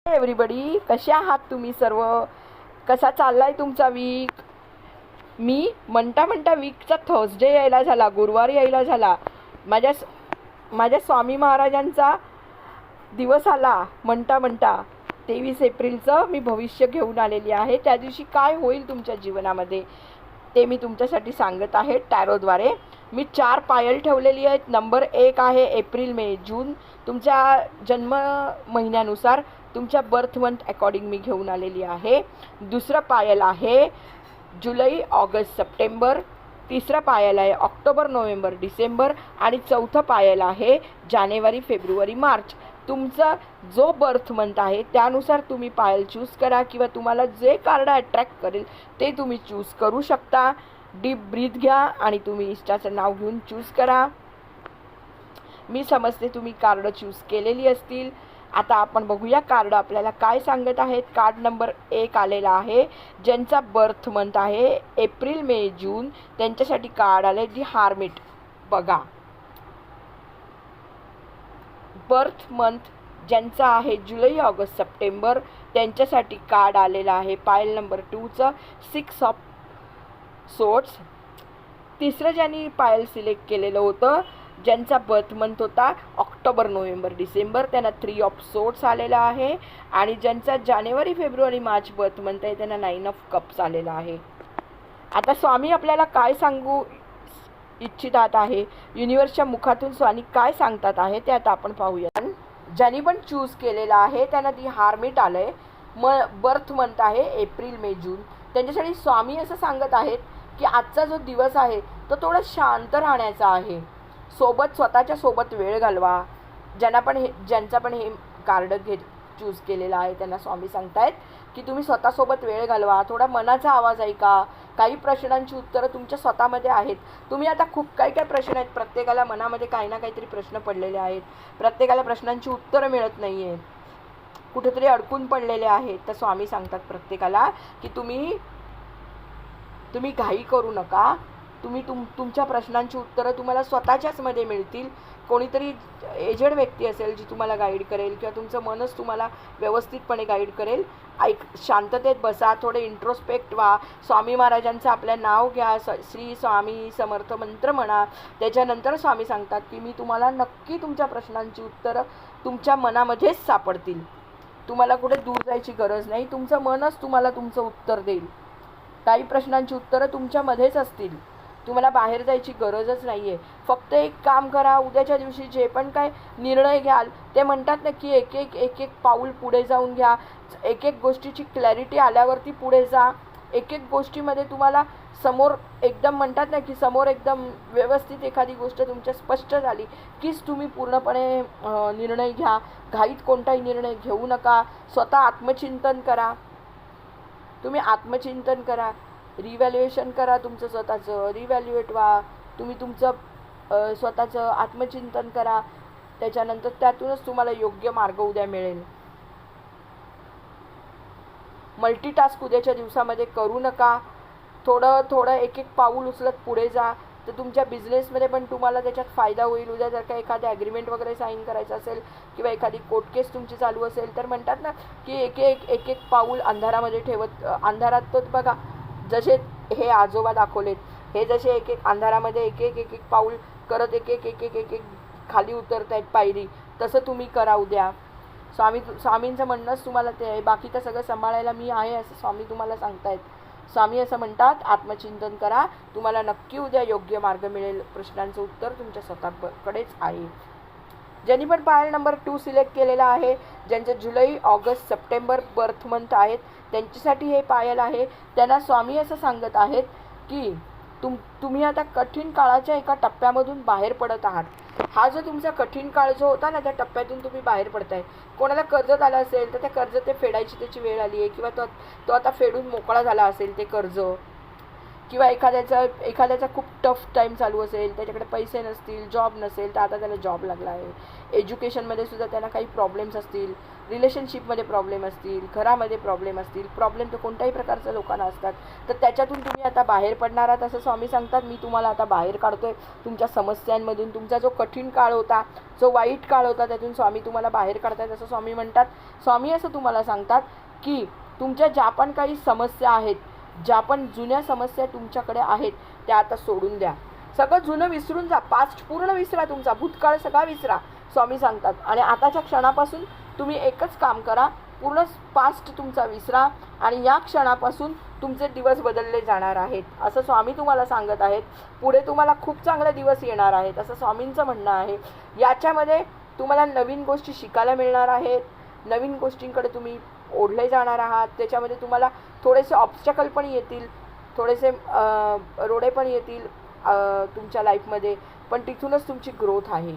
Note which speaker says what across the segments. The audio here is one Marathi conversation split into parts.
Speaker 1: एव्हरीबडी, कसे आहात तुम्ही सर्व? कसा चाललाय तुमचा वीक? मी म्हणता वीकचा थर्सडे यायला झाला, गुरुवार यायला झाला. माझ्या स्वामी महाराजांचा दिवस आला. म्हणता 23 एप्रिलचं मी भविष्य घेऊन आलेली आहे. त्या दिवशी काय होईल तुमच्या जीवनामध्ये ते मी तुमच्यासाठी सांगत आहे टॅरोद्वारे. मी 4 पायल ठेवलेली आहेत. नंबर 1 आहे एप्रिल, मे, जून. तुमच्या जन्म महिन्यानुसार तुमच्या बर्थ मंथ अकॉर्डिंग मी घेऊन आलेली आहे. दुसरं पायल आहे जुलै, ऑगस्ट, सप्टेंबर. तिसरं पायल आहे ऑक्टोबर, नोव्हेंबर, डिसेंबर. आणि चौथं पायल आहे जानेवारी, फेब्रुवारी, मार्च. तुमचा जो बर्थ मंथ आहे त्यानुसार तुम्ही पायल चूज करा, किंवा तुम्हाला जे कार्ड अट्रॅक्ट करेल ते तुम्ही चूज करू शकता. डीप ब्रीथ घ्या आणि तुम्ही इष्टाचं नाव घेऊन चूज करा. मी समजते तुम्ही कार्ड चूज केलेली असतील. आता आपण बघूया कार्ड आपल्याला काय सांगत आहेत. कार्ड नंबर 1 आलेला आहे. ज्यांचा बर्थ मंथ आहे एप्रिल, मे, जून, त्यांच्यासाठी कार्ड आले दी हार्मिट. बघा, बर्थ मंथ ज्यांचा आहे जुलै, ऑगस्ट, सप्टेंबर, त्यांच्यासाठी कार्ड आलेला आहे पायल नंबर 2चं 6 ऑफ सोर्ड्स. तिसरं ज्यांनी पायल सिलेक्ट केलेलं होतं, ज्यांचा बर्थ मंथ होता ऑक्टोबर, नोव्हेंबर, डिसेंबर, त्यांना 3 ऑफ सोर्ड्स आलेला आहे. आणि ज्यांचा जानेवारी, फेब्रुवारी, मार्च बर्थ मंथ आहे त्यांना 9 ऑफ कप्स आलेला आहे. आता स्वामी आपल्याला काय सांगू इच्छितात आहे, युनिवर्सच्या मुखातून स्वामी काय सांगतात आहे ते आता आपण पाहूया. ज्यांनी पण चूज केलेला आहे त्यांना दी हार्मिट आलंय. बर्थ मंथ आहे एप्रिल, मे, जून. त्यांच्यासाठी स्वामी असं सांगत आहेत की आजचा जो दिवस आहे तो थोडा शांत राहण्याचा आहे. स्वतःच्या सोबत वेळ घालवा. ज्यांचा पण हे कार्ड चूज केलेला आहे त्यांना स्वामी सांगतायत की तुम्ही स्वतःसोबत वेळ घालवा. थोडा मनाचा आवाज ऐका. काही प्रश्नांची उत्तरं तुमच्या स्वतःमध्ये आहेत. तुम्ही आता खूप काही प्रश्न आहेत. प्रत्येकाला मनामध्ये काही ना काहीतरी प्रश्न पडलेले आहेत. प्रत्येकाला प्रश्नांची उत्तरं मिळत नाही आहेत. कुठेतरी अडकून पडलेले आहेत. तर स्वामी सांगतात प्रत्येकाला की तुम्ही घाई करू नका. तुम्ही तुमच्या प्रश्नांची उत्तरं तुम्हाला स्वतःच्याच मध्ये मिळतील. कोणीतरी एजेड व्यक्ती असेल जी तुम्हाला गाईड करेल, किंवा तुमचं मनच तुम्हाला व्यवस्थितपणे गाईड करेल. शांततेत बसा, थोडे इंट्रोस्पेक्ट व्हा. स्वामी महाराजांचं आपलं नाव घ्या, श्री स्वामी समर्थ मंत्र म्हणा. त्याच्यानंतर स्वामी सांगतात की मी तुम्हाला नक्की तुमच्या प्रश्नांची उत्तरं तुमच्या मनामध्येच सापडतील. तुम्हाला कुठे दूर जायची गरज नाही. तुमचं मनच तुम्हाला तुमचं उत्तर देईल. काही प्रश्नांची उत्तरं तुमच्यामध्येच असतील. तुम्हाला बाहेर जायची गरजच नाही आहे. फक्त एक काम करा, उद्याच्या दिवशी जे पण काय निर्णय घ्याल ते म्हणतात ना की एक पाऊल पुढे जाऊन घ्या. एक गोष्टीची क्लॅरिटी आल्यावरती पुढे जा. एक गोष्टीमध्ये तुम्हाला समोर एकदम म्हणतात ना की समोर एकदम व्यवस्थित एखादी गोष्ट तुमच्या स्पष्ट झाली कीच तुम्ही पूर्णपणे निर्णय घ्या. घाईत कोणताही निर्णय घेऊ नका. स्वतः आत्मचिंतन करा. तुम्ही आत्मचिंतन करा, रिव्हॅल्युएशन करा तुमचं स्वतःचं. रिव्हॅल्युएट व्हा. तुम्ही तुमचं स्वतःचं आत्मचिंतन करा. त्याच्यानंतर त्यातूनच तुम्हाला योग्य मार्ग उद्या मिळेल. मल्टीटास्क उद्याच्या दिवसामध्ये करू नका. थोडं एक पाऊल उचलत पुढे जा. तर तुमच्या बिझनेसमध्ये पण तुम्हाला त्याच्यात फायदा होईल. उद्या जर का एखादं ॲग्रीमेंट वगैरे साईन करायचं असेल, किंवा एखादी कोर्ट केस तुमची चालू असेल, तर म्हणतात ना की एक पाऊल अंधारामध्ये ठेवत, अंधारात तो बघा जसे हे आजोबा दाखवलेत, हे जसे एक अंधारामध्ये एक पाऊल करत एक खाली उतरत आहेत पायरी, तसं तुम्ही करा उद्या. स्वामींचं म्हणणंच तुम्हाला ते आहे. बाकी तर सगळं सांभाळायला मी आहे असं स्वामी तुम्हाला सांगतायत. स्वामी असं म्हणतात, आत्मचिंतन करा. तुम्हाला नक्की उद्या योग्य मार्ग मिळेल. प्रश्नांचं उत्तर तुमच्या स्वतःकडेच आहे. ज्यांनी पण पायल नंबर 2 सिलेक्ट केलेला आहे, ज्यांचे जुलै, ऑगस्ट, सप्टेंबर बर्थ मंथ आहेत, त्यांच्यासाठी हे पायल आहे. त्यांना स्वामी असं सांगत आहेत की तुम्ही आता कठीण काळाच्या एका टप्प्यामधून बाहेर पडत आहात. हा जो तुमचा कठीण काळ जो होता ना, त्या टप्प्यातून तुम्ही बाहेर पडताय. कोणाला कर्ज आलं असेल तर त्या कर्ज ते फेडायची त्याची वेळ आली आहे, किंवा तो आता फेडून मोकळा झाला असेल ते कर्ज. किंवा एखाद्याचा खूप टफ टाईम चालू असेल, त्याच्याकडे पैसे नसतील, जॉब नसेल, तर आता त्याला जॉब लागला आहे. एज्युकेशनमध्ये सुद्धा त्यांना काही प्रॉब्लेम्स असतील, रिलेशनशिपमध्ये प्रॉब्लेम असतील, घरामध्ये प्रॉब्लेम असतील, प्रॉब्लेम तर कोणत्याही प्रकारच्या लोकांना असतात, तर त्याच्यातून तुम्ही आता बाहेर पडणार आहात असं स्वामी सांगतात. मी तुम्हाला आता बाहेर काढतोय तुमच्या समस्यांमधून. तुमचा जो कठीण काळ होता, जो वाईट काळ होता, त्यातून स्वामी तुम्हाला बाहेर काढतायत असं स्वामी म्हणतात. स्वामी असं तुम्हाला सांगतात की तुमच्या ज्या पण काही समस्या आहेत, ज्या पण जुन्या समस्या तुमच्याकडे आहेत, त्या आता सोडून द्या. सगळं जुनं विसरून जा. पास्ट पूर्ण विसरा, तुमचा भूतकाळ सगळा विसरा स्वामी सांगतात. आणि आताच्या क्षणापासून तुम्ही एकच काम करा, पूर्ण पास्ट तुमचा विसरा आणि या क्षणापासून तुमचे दिवस बदलले जाणार आहेत असं स्वामी तुम्हाला सांगत आहेत. पुढे तुम्हाला खूप चांगले दिवस येणार आहेत असं स्वामींचं म्हणणं आहे. याच्यामध्ये तुम्हाला नवीन गोष्टी शिकायला मिळणार आहेत, नवीन गोष्टींकडे तुम्ही ओढले जाणार आहात. त्याच्यामध्ये तुम्हाला थोडेसे ऑब्स्टॅकल पण येतील, थोडेसे रोडे पण येतील तुमच्या लाईफमध्ये, पण तिथूनच तुमची ग्रोथ आहे.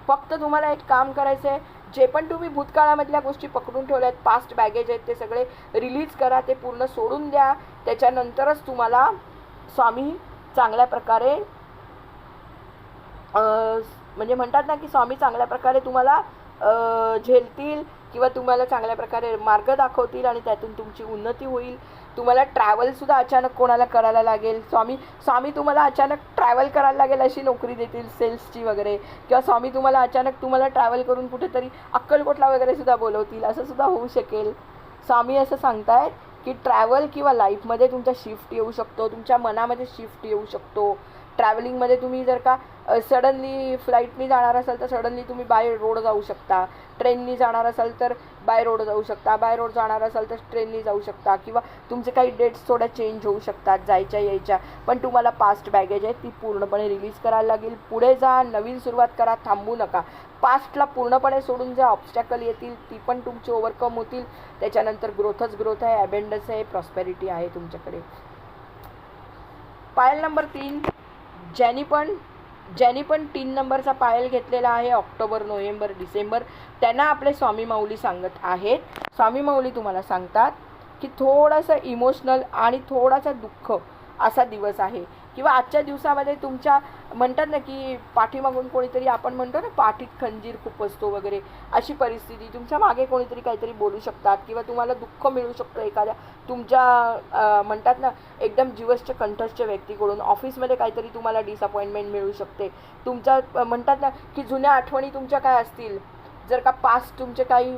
Speaker 1: फक्त तुम्हाला एक काम करायचं आहे, जे पण तुम्ही भूतकाळामधल्या गोष्टी पकडून ठेवल्या आहेत, पास्ट बॅगेज आहेत, ते सगळे रिलीज करा, ते पूर्ण सोडून द्या. त्याच्यानंतरच तुम्हाला स्वामी चांगल्या प्रकारे म्हणजे म्हणतात ना की स्वामी चांगल्या प्रकारे तुम्हाला झेलतील किंवा तुम्हाला चांगल्या प्रकारे मार्ग दाखवतील आणि त्यातून तुमची उन्नती होईल. तुम्हाला ट्रॅव्हलसुद्धा अचानक कोणाला करायला लागेल, स्वामी तुम्हाला अचानक ट्रॅव्हल करायला लागेल अशी नोकरी देतील, सेल्सची वगैरे, किंवा स्वामी तुम्हाला अचानक तुम्हाला ट्रॅव्हल करून कुठेतरी अक्कलकोटला वगैरे सुद्धा बोलवतील, असं सुद्धा होऊ शकेल. स्वामी असं सांगतायत की ट्रॅव्हल किंवा लाईफमध्ये तुमचा शिफ्ट येऊ शकतो, तुमच्या मनामध्ये शिफ्ट येऊ शकतो. ट्रॅव्हलिंगमध्ये तुम्ही जर का सडनली फ्लाईटनी जाणार असाल तर सडनली तुम्ही बाय रोड जाऊ शकता, ट्रेननी जाणार असाल तर बाय रोड जाऊ शकता, बाय रोड जाणार असाल तर ट्रेननी जाऊ शकता, किंवा तुमचे काही डेट्स थोड्या चेंज होऊ शकतात जायच्या यायच्या. पण तुम्हाला पास्ट बॅगेज आहे ती पूर्णपणे रिलीज करायला लागेल. पुढे जा, नवीन सुरुवात करा, थांबू नका. पास्टला पूर्णपणे सोडून ज्या ऑब्स्टॅकल येतील ती पण तुमची ओव्हरकम होतील. त्याच्यानंतर ग्रोथच ग्रोथ आहे, ॲबेंडन्स आहे, प्रॉस्पेरिटी आहे तुमच्याकडे. पायल नंबर 3, ज्यांनी पण 3 नंबरचा पायल घेतलेला आहे ऑक्टोबर, नोव्हेंबर, डिसेंबर, त्यांना आपले स्वामी माऊली सांगत आहेत. स्वामी माऊली तुम्हाला सांगतात की थोडंसं इमोशनल आणि थोडासा दुःख असा दिवस आहे, किंवा आजच्या दिवसामध्ये तुमच्या म्हणतात ना की पाठीमागून कोणीतरी, आपण म्हणतो ना पाठीत खंजीर खूप असतो वगैरे, अशी परिस्थिती. तुमच्या मागे कोणीतरी काहीतरी बोलू शकतात किंवा तुम्हाला दुःख मिळू शकतं एखाद्या तुमच्या म्हणतात ना एकदम जीवष्ट कंठस्थ व्यक्तीकडून. ऑफिसमध्ये काहीतरी तुम्हाला डिसअपॉइंटमेंट मिळू शकते. तुमच्या म्हणतात ना की जुन्या आठवणी तुमच्या काय असतील, जर का पास्ट तुमचे काही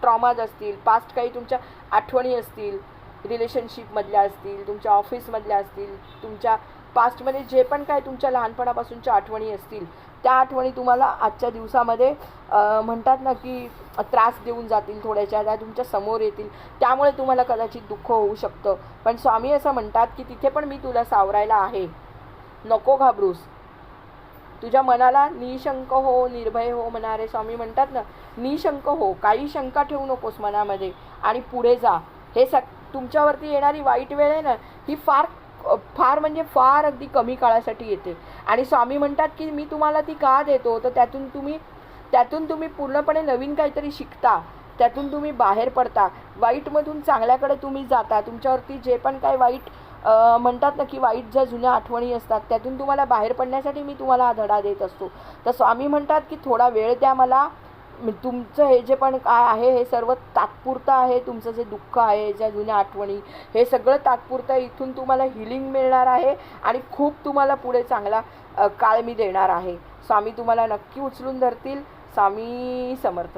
Speaker 1: ट्रॉमाज असतील, पास्ट काही तुमच्या आठवणी असतील, रिलेशनशिपमधल्या असतील, तुमच्या ऑफिसमधल्या असतील, तुमच्या पास्टमध्ये जे पण काय तुमच्या लहानपणापासूनच्या आठवणी असतील, त्या आठवणी तुम्हाला आजच्या दिवसामध्ये म्हणतात ना की त्रास देऊन जातील, थोड्याशा त्या तुमच्या समोर येतील. त्यामुळे तुम्हाला कदाचित दुःख होऊ शकतं. पण स्वामी असं म्हणतात की तिथे पण मी तुला सावरायला आहे, नको घाबरूस. तुझ्या मनाला निशंक हो, निर्भय हो म्हणारे स्वामी म्हणतात ना, निशंक हो, काही शंका ठेवू नकोस मनामध्ये आणि पुढे जा. हे तुमच्यावरती येणारी वाईट वेळ आहे ना, ही फार म्हणजे फार अगदी कमी काळासाठी येते. आणि स्वामी म्हणतात की मी तुम्हाला ती का देतो, तर त्यातून तुम्ही पूर्णपणे नवीन काहीतरी शिकता, त्यातून तुम्ही बाहेर पडता, वाईटमधून चांगल्याकडे तुम्ही जाता. तुमच्यावरती जे पण काय वाईट म्हणतात ना की वाईट ज्या जुन्या आठवणी असतात त्यातून तुम्हाला बाहेर पडण्यासाठी मी तुम्हाला हा धडा देत असतो. तर स्वामी म्हणतात की थोडा वेळ द्या मला, तुमचं हे जे पण काय आहे हे सर्व तात्पुरतं आहे. तुमचं जे दुःख आहे, ज्या जुन्या आठवणी, हे सगळं तात्पुरतं. इथून तुम्हाला हिलिंग मिळणार आहे आणि खूप तुम्हाला पुढे चांगला काळ मी देणार आहे. स्वामी तुम्हाला नक्की उचलून धरतील. स्वामी समर्थ.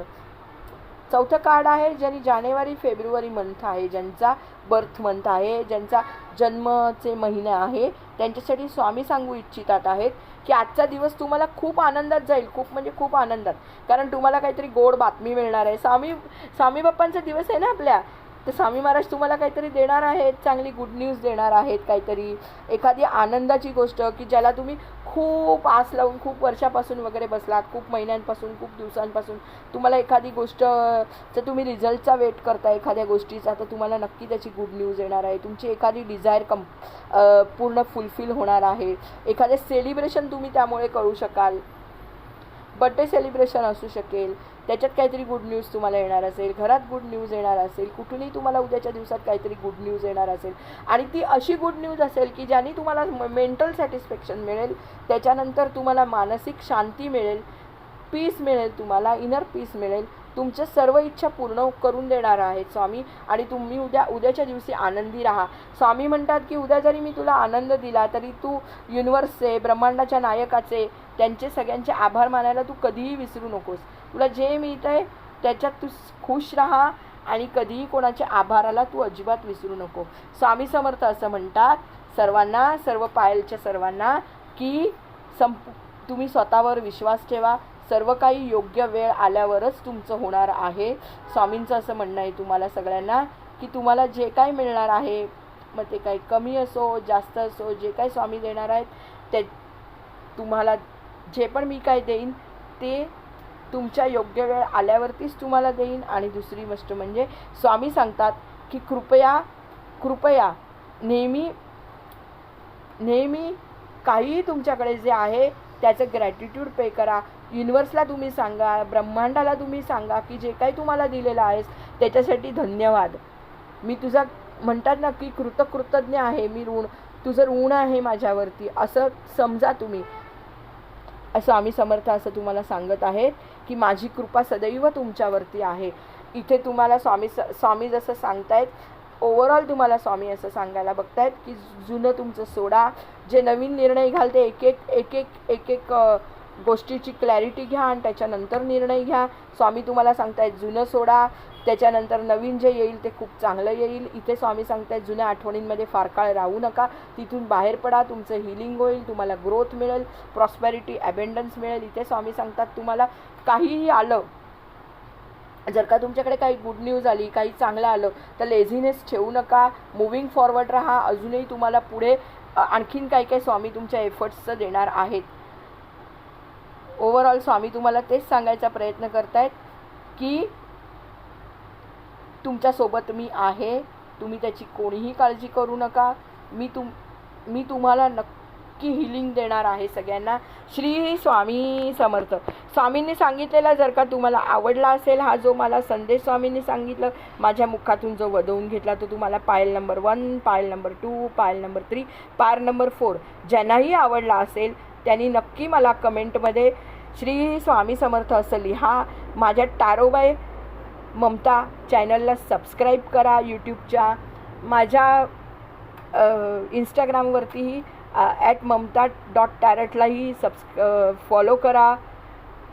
Speaker 1: चौथं कार्ड आहे ज्यांनी जानेवारी फेब्रुवारी मंथ आहे, ज्यांचा बर्थ मंथ आहे, ज्यांचा जन्मचे महिने आहे, त्यांच्यासाठी स्वामी सांगू इच्छितात आहेत की आजचा दिवस तुम्हाला खूप आनंदात जाईल, खूप म्हणजे खूप आनंदात. कारण तुम्हाला काहीतरी गोड बातमी मिळणार आहे. स्वामी बाप्पांचा दिवस आहे ना आपल्या, तर स्वामी महाराज तुम्हाला काहीतरी देणार आहेत, चांगली गुड न्यूज देणार आहेत, काहीतरी एखादी आनंदाची गोष्ट की ज्याला तुम्ही खूप आस लावून खूप वर्षापासून वगैरे बसलात, खूप महिन्यांपासून, खूप दिवसांपासून तुम्हाला एखादी गोष्ट जर तुम्ही रिझल्टचा वेट करता एखाद्या गोष्टीचा, तर तुम्हाला नक्की त्याची गुड न्यूज येणार आहे. तुमची एखादी डिझायर पूर्ण फुलफिल होणार आहे. एखादे सेलिब्रेशन तुम्ही त्यामुळे करू शकाल. बड्डे सेलिब्रेशन असू शकेल, त्याच्यात काहीतरी गुड न्यूज तुम्हाला येणार असेल, घरात गुड न्यूज येणार असेल, कुठूनही तुम्हाला उद्याच्या दिवसात काहीतरी गुड न्यूज येणार असेल. आणि ती अशी गुड न्यूज असेल की ज्याने तुम्हाला मेंटल सॅटिस्फॅक्शन मिळेल, त्याच्यानंतर तुम्हाला मानसिक शांती मिळेल, पीस मिळेल, तुम्हाला इनर पीस मिळेल. तुमच्या सर्व इच्छा पूर्ण करून देणार आहेत स्वामी. आणि तुम्ही उद्याच्या दिवशी आनंदी राहा. स्वामी म्हणतात की उद्या जरी मी तुला आनंद दिला तरी तू युनिवर्सचे, ब्रह्मांडाच्या नायकाचे, त्यांचे सगळ्यांचे आभार मानायला तू कधीही विसरू नकोस. तुला जे मिळतंय त्याच्यात तू खुश राहा आणि कधीही कोणाच्या आभाराला तू अजिबात विसरू नको. स्वामी समर्थ असं म्हणतात सर्वांना, सर्व पायलच्या सर्वांना, की तुम्ही स्वतःवर विश्वास ठेवा. सर्व काही योग्य वेळ आल्यावरच तुमचं होणार आहे. स्वामींचं असं म्हणणं आहे तुम्हाला सगळ्यांना की तुम्हाला जे काही मिळणार आहे, मग ते काही कमी असो जास्त असो, जे काही स्वामी देणार आहेत ते तुम्हाला, जे पण मी काय देईन ते तुमच्या योग्य वेळ आल्यावरतीच तुम्हाला देईन. आणि दुसरी गोष्ट म्हणजे स्वामी सांगतात की कृपया नेहमी काहीही तुमच्याकडे जे आहे त्याचं ग्रॅटिट्यूड पे करा. युनिवर्सला तुम्ही सांगा, ब्रह्मांडाला तुम्ही सांगा की जे काही तुम्हाला दिलेलं आहेस त्याच्यासाठी धन्यवाद. मी तुझा म्हणतात ना की कृतज्ञ आहे, तुझं ऋण आहे माझ्यावरती, असं समजा तुम्ही. असं आम्ही समर्थ असं तुम्हाला सांगत आहेत की माझी कृपा सदैव तुमच्यावरती आहे. इथे तुम्हाला स्वामी जसं सांगतायत, ओव्हरऑल तुम्हाला स्वामी असं सांगायला बघतायत की जुनं तुमचं सोडा, जे नवीन निर्णय घ्याल ते एक गोष्टीची क्लॅरिटी घ्या आणि त्याच्यानंतर निर्णय घ्या. स्वामी तुम्हाला सांगतायत जुनं सोडा, त्याच्यानंतर नवीन जे येईल ते खूप चांगलं येईल. इथे स्वामी सांगतायत जुन्या आठवणींमध्ये फार काळ राहू नका, तिथून बाहेर पडा, तुमचं हिलिंग होईल, तुम्हाला ग्रोथ मिळेल, प्रॉस्पेरिटी, ॲबंडन्स मिळेल. इथे स्वामी सांगतात तुम्हाला काहीही आलं, जर का तुमच्याकडे काही गुड न्यूज आली, काही चांगलं आलं तर लेझीनेस ठेवू नका, मुव्हिंग फॉरवर्ड राहा. अजूनही तुम्हाला पुढे आणखीन काही स्वामी तुमच्या एफर्ट्सचं देणार आहेत. ओव्हरऑल स्वामी तुम्हाला तेच सांगायचा प्रयत्न करतायत की तुमच्यासोबत मी आहे, तुम्ही त्याची कोणीही काळजी करू नका. मी तुम्हाला नक्की हिलिंग देणार आहे सगळ्यांना. श्री स्वामी समर्थ. स्वामींनी सांगितलेला जर का तुम्हाला आवडला असेल, हा जो मला संदेश स्वामींनी सांगितलं, माझ्या मुखातून जो वदवून घेतला, तो तुम्हाला pile number 1, pile number 2, pile number 3, pile number 4 ज्यांनाही आवडला असेल त्यांनी नक्की मला कमेंटमध्ये श्री स्वामी समर्थ असं लिहा. माझ्या टॅरो बाय ममता चॅनलला सबस्क्राईब करा. यूट्यूबच्या माझ्या इंस्टाग्रामवरतीही @mamta.tarotलाही फॉलो करा.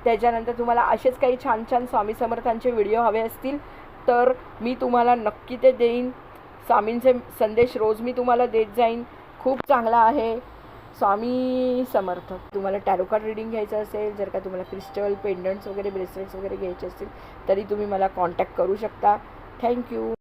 Speaker 1: त्याच्यानंतर तुम्हाला असेच काही छान छान स्वामी समर्थांचे व्हिडिओ हवे असतील तर मी तुम्हाला नक्की ते देईन. स्वामींचे संदेश रोज मी तुम्हाला देत जाईन. खूप चांगला आहे. स्वामी समर्थ. तुम्हाला टॅरो कार्ड रीडिंग घ्यायचं असेल, जर का तुम्हाला क्रिस्टल, पेंडंट्स वगैरे, ब्रेसलेट्स वगैरे घ्यायचे असतील तरी तुम्ही मला कॉन्टॅक्ट करू शकता. थँक्यू.